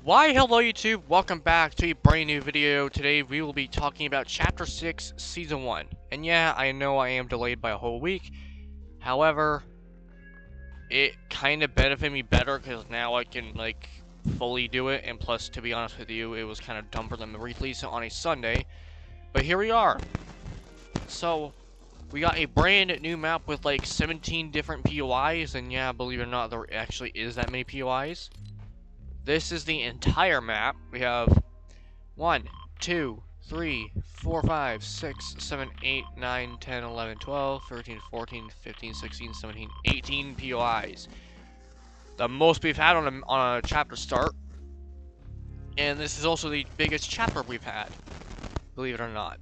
Why hello YouTube, welcome back to a brand new video. Today we will be talking about Chapter 6, Season 1. And yeah, I know I am delayed by a whole week. However, it kind of benefited me better because now I can fully do it. And plus, to be honest with you, it was kind of dumb for them to release it on a Sunday. But here we are. So, we got a brand new map with like 17 different POIs. And yeah, believe it or not, there actually is that many POIs. This is the entire map. We have 1, 2, 3, 4, 5, 6, 7, 8, 9, 10, 11, 12, 13, 14, 15, 16, 17, 18 POIs. The most we've had on a chapter start. And this is also the biggest chapter we've had, believe it or not.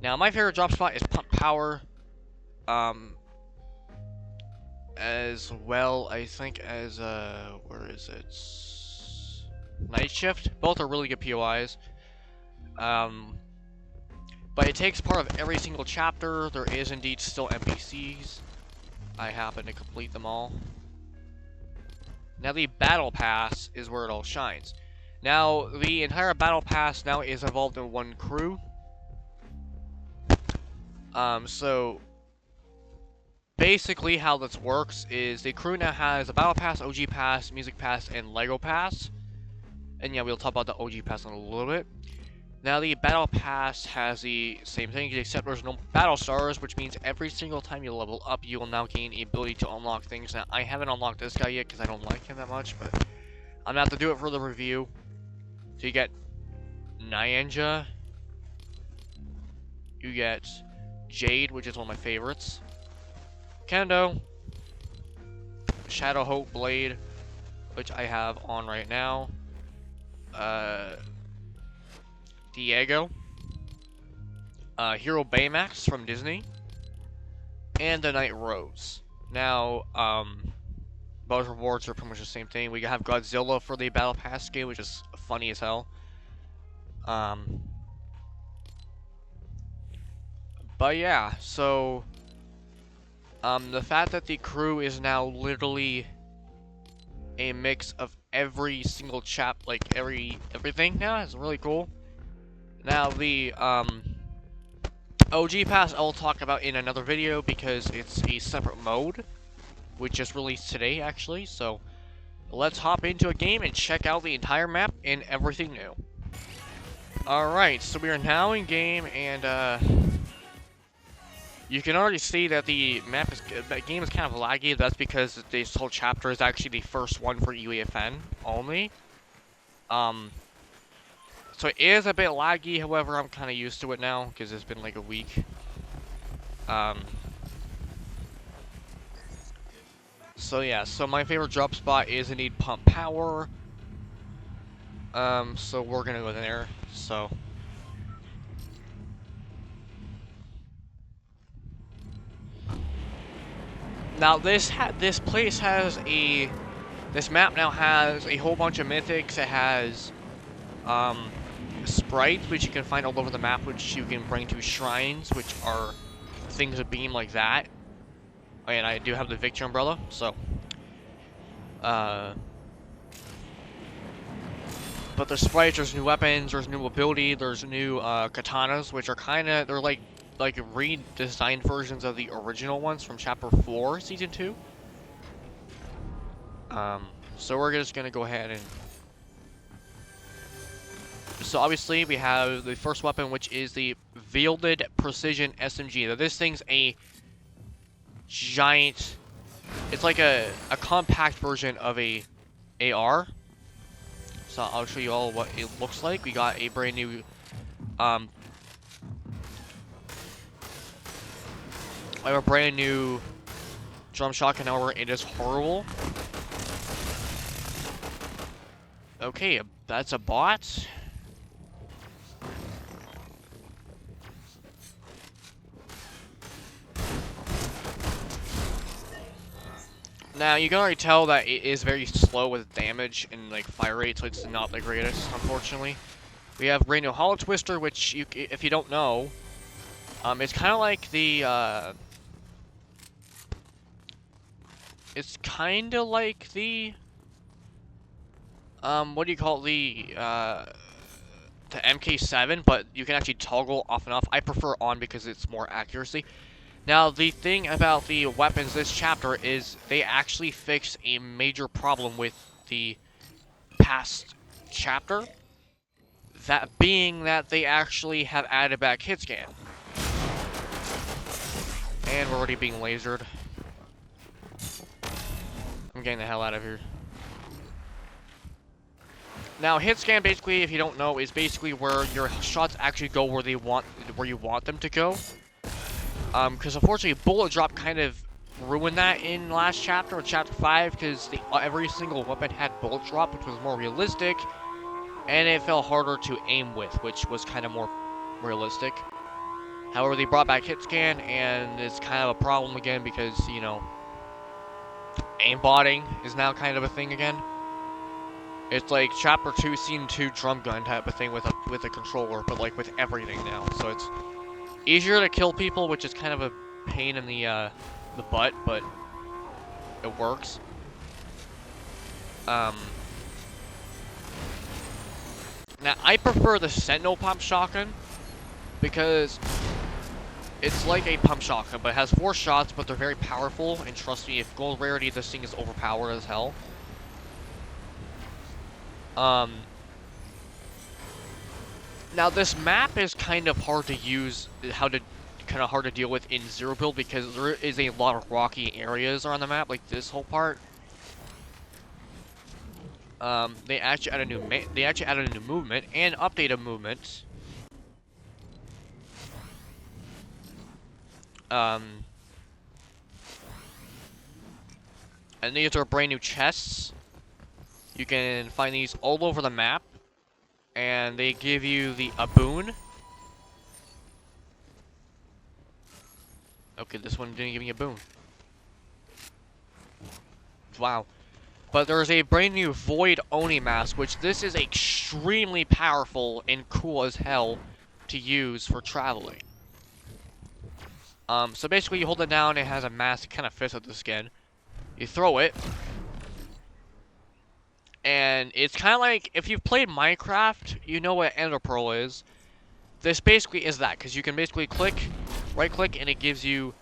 Now, my favorite drop spot is Pump Power. As well, I think, as, where is it? Night Shift. Both are really good POIs. But it takes part of every single chapter. There is indeed still NPCs. I happen to complete them all. Now the Battle Pass is where it all shines. Now, the entire Battle Pass now is involved in one crew. So basically how this works is the crew now has a Battle Pass, OG Pass, Music Pass, and Lego Pass. And yeah, we'll talk about the OG Pass in a little bit. Now the Battle Pass has the same thing, except there's no Battle Stars, which means every single time you level up, you will now gain the ability to unlock things. Now, I haven't unlocked this guy yet because I don't like him that much, but I'm gonna have to do it for the review. So you get Nyanja, you get Jade, which is one of my favorites, Kendo, Shadow Hope Blade, which I have on right now, Diego, Hero Baymax from Disney, and the Night Rose. Now, both rewards are pretty much the same thing. We have Godzilla for the Battle Pass game, which is funny as hell. But yeah, so, the fact that the crew is now literally a mix of every single everything now is really cool. Now the OG Pass I'll talk about in another video because it's a separate mode, which just released today actually. So let's hop into a game and check out the entire map and everything new. Alright, so we are now in game, and you can already see that the game is kind of laggy. That's because this whole chapter is actually the first one for UEFN only. So it is a bit laggy, however, I'm kind of used to it now, because it's been like a week. So yeah, so my favorite drop spot is indeed Pump Power. So we're gonna go there, so. Now this map now has a whole bunch of mythics. It has, sprites, which you can find all over the map, which you can bring to shrines, which are things of beam like that. And I do have the Victory Umbrella, so but there's sprites, there's new weapons, there's new ability, there's new katanas, which are they're like redesigned versions of the original ones from Chapter 4, Season 2. So we're just gonna go ahead and. So obviously we have the first weapon, which is the Wielded Precision SMG. Now this thing's a giant. It's like a compact version of a AR. So I'll show you all what it looks like. We got a brand new I have a brand new drum shotgun. However, it is horrible. Okay, that's a bot. Now, you can already tell that it is very slow with damage and fire rate, so it's not the greatest, unfortunately. We have brand new Hollow Twister, which, if you don't know, it's kind of like the, what do you call the MK7, but you can actually toggle off and off. I prefer on because it's more accuracy. Now, the thing about the weapons this chapter is they actually fix a major problem with the past chapter. That being that they actually have added back hit scan. And we're already being lasered. I'm getting the hell out of here. Now, hit scan basically, if you don't know, is basically where your shots actually go where you want them to go. Because unfortunately, bullet drop kind of ruined that in last chapter, or chapter 5, because every single weapon had bullet drop, which was more realistic, and it felt harder to aim with, which was kind of more realistic. However, they brought back hit scan, and it's kind of a problem again because, you know, aimbotting is now kind of a thing again. It's like chapter 2, scene 2 drum gun type of thing with a controller, but like with everything now. So it's easier to kill people, which is kind of a pain in the butt, but it works. Now I prefer the Sentinel pump shotgun because it's like a pump shotgun, but it has 4 shots, but they're very powerful. And trust me, if gold rarity, this thing is overpowered as hell. Now this map is kind of hard to use, kind of hard to deal with in zero build because there is a lot of rocky areas on the map, like this whole part. They actually added a new movement and updated movement. And these are brand new chests. You can find these all over the map, and they give you a boon. Okay, this one didn't give me a boon. Wow. But there's a brand new Void Oni mask, which this is extremely powerful and cool as hell to use for traveling. So basically you hold it down, it has a mask that kind of fits with the skin. You throw it. And it's kind of like, if you've played Minecraft, you know what Ender Pearl is. This basically is that, because you can basically right click, and it gives you,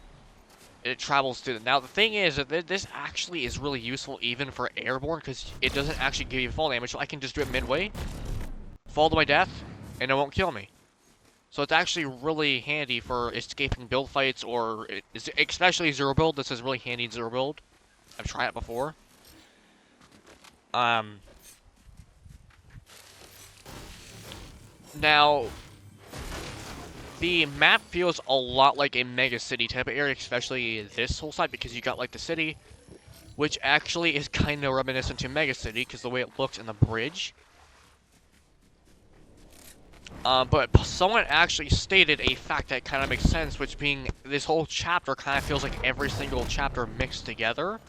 it travels through it. Now the thing is that this actually is really useful even for airborne, because it doesn't actually give you fall damage, so I can just do it midway, fall to my death, and it won't kill me. So it's actually really handy for escaping build fights, or especially zero build. This is really handy in zero build. I've tried it before. Now, the map feels a lot like a mega city type of area, especially this whole side, because you got like the city, which actually is kind of reminiscent to mega city because the way it looks in the bridge. But someone actually stated a fact that kind of makes sense, which being this whole chapter kind of feels like every single chapter mixed together.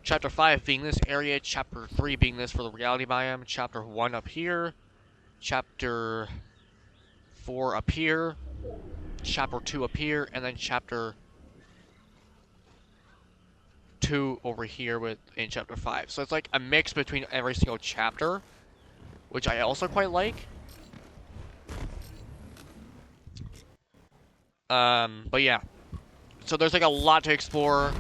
Chapter 5 being this area, Chapter 3 being this for the reality biome, Chapter 1 up here, Chapter 4 up here, Chapter 2 up here, and then Chapter 2 over here in Chapter 5. So it's like a mix between every single chapter, which I also quite like. But yeah. So there's like a lot to explore.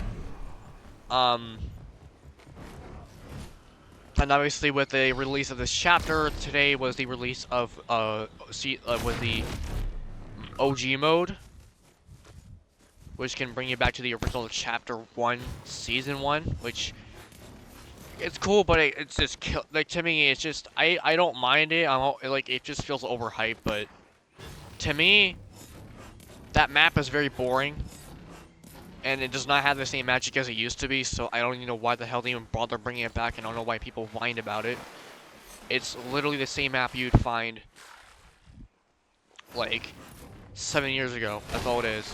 And obviously with the release of this chapter, today was the release of, with the OG mode, which can bring you back to the original Chapter 1, Season 1, which, it's cool, but it's just, like, to me, it's just, I don't mind it, like, it just feels overhyped, but to me, that map is very boring, and it does not have the same magic as it used to be, so I don't even know why the hell they even bother bringing it back, and I don't know why people whined about it. It's literally the same map you'd find, like, 7 years ago. That's all it is.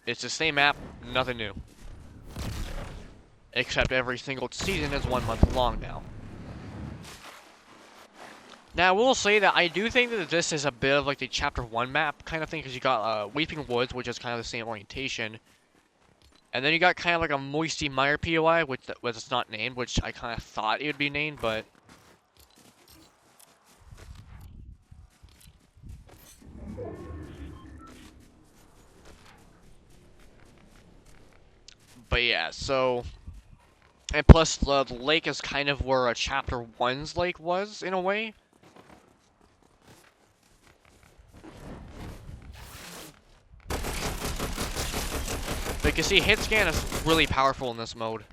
It's the same map, nothing new. Except every single season is 1 month long now. Now, I will say that I do think that this is a bit of like the Chapter 1 map kind of thing, because you got Weeping Woods, which is kind of the same orientation. And then you got kind of like a Moisty Mire POI, which was not named, which I kind of thought it would be named, but... But yeah, so... And plus, the lake is kind of where Chapter 1's lake was, in a way. But you can see, hit scan is really powerful in this mode.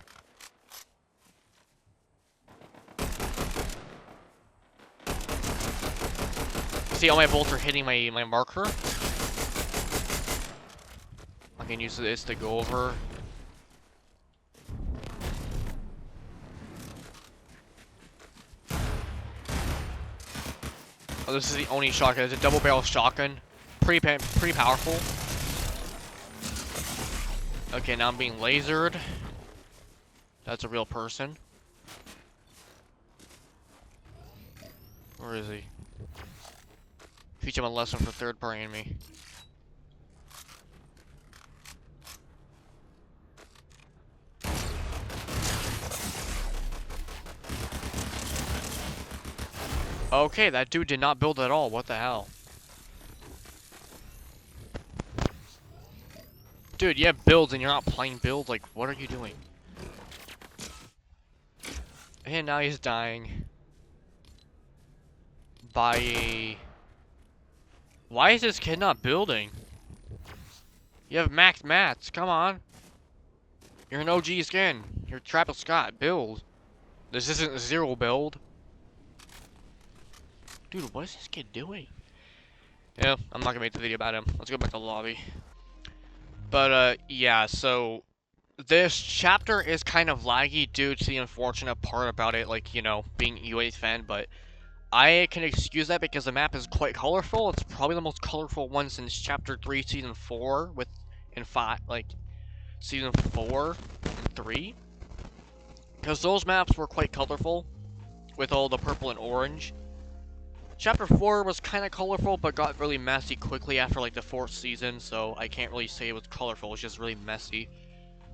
See, all my bolts are hitting my marker. I can use this to go over. Oh, this is the only shotgun. It's a double barrel shotgun. Pretty powerful. Okay, now I'm being lasered. That's a real person. Where is he? Teach him a lesson for third partying me. Okay, that dude did not build at all. What the hell? Dude, you have builds and you're not playing build? Like, what are you doing? And now he's dying. By a... Why is this kid not building? You have max mats, come on. You're an OG skin. You're Travis Scott, build. This isn't zero build. Dude, what is this kid doing? Yeah, I'm not gonna make the video about him. Let's go back to the lobby. But, yeah, so... This chapter is kind of laggy due to the unfortunate part about it, like, you know, being UA fan, but... I can excuse that because the map is quite colorful. It's probably the most colorful one since Chapter 3, Season 4, in 5, like, Season 4 and 3. Because those maps were quite colorful, with all the purple and orange. Chapter 4 was kind of colorful, but got really messy quickly after, like, the 4th season, so I can't really say it was colorful, it was just really messy.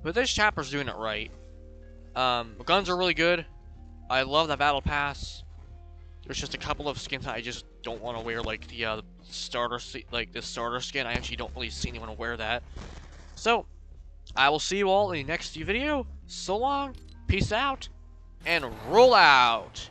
But this chapter's doing it right. Guns are really good. I love the Battle Pass. There's just a couple of skins that I just don't want to wear, like the starter skin. I actually don't really see anyone wear that. So, I will see you all in the next video. So long, peace out, and roll out!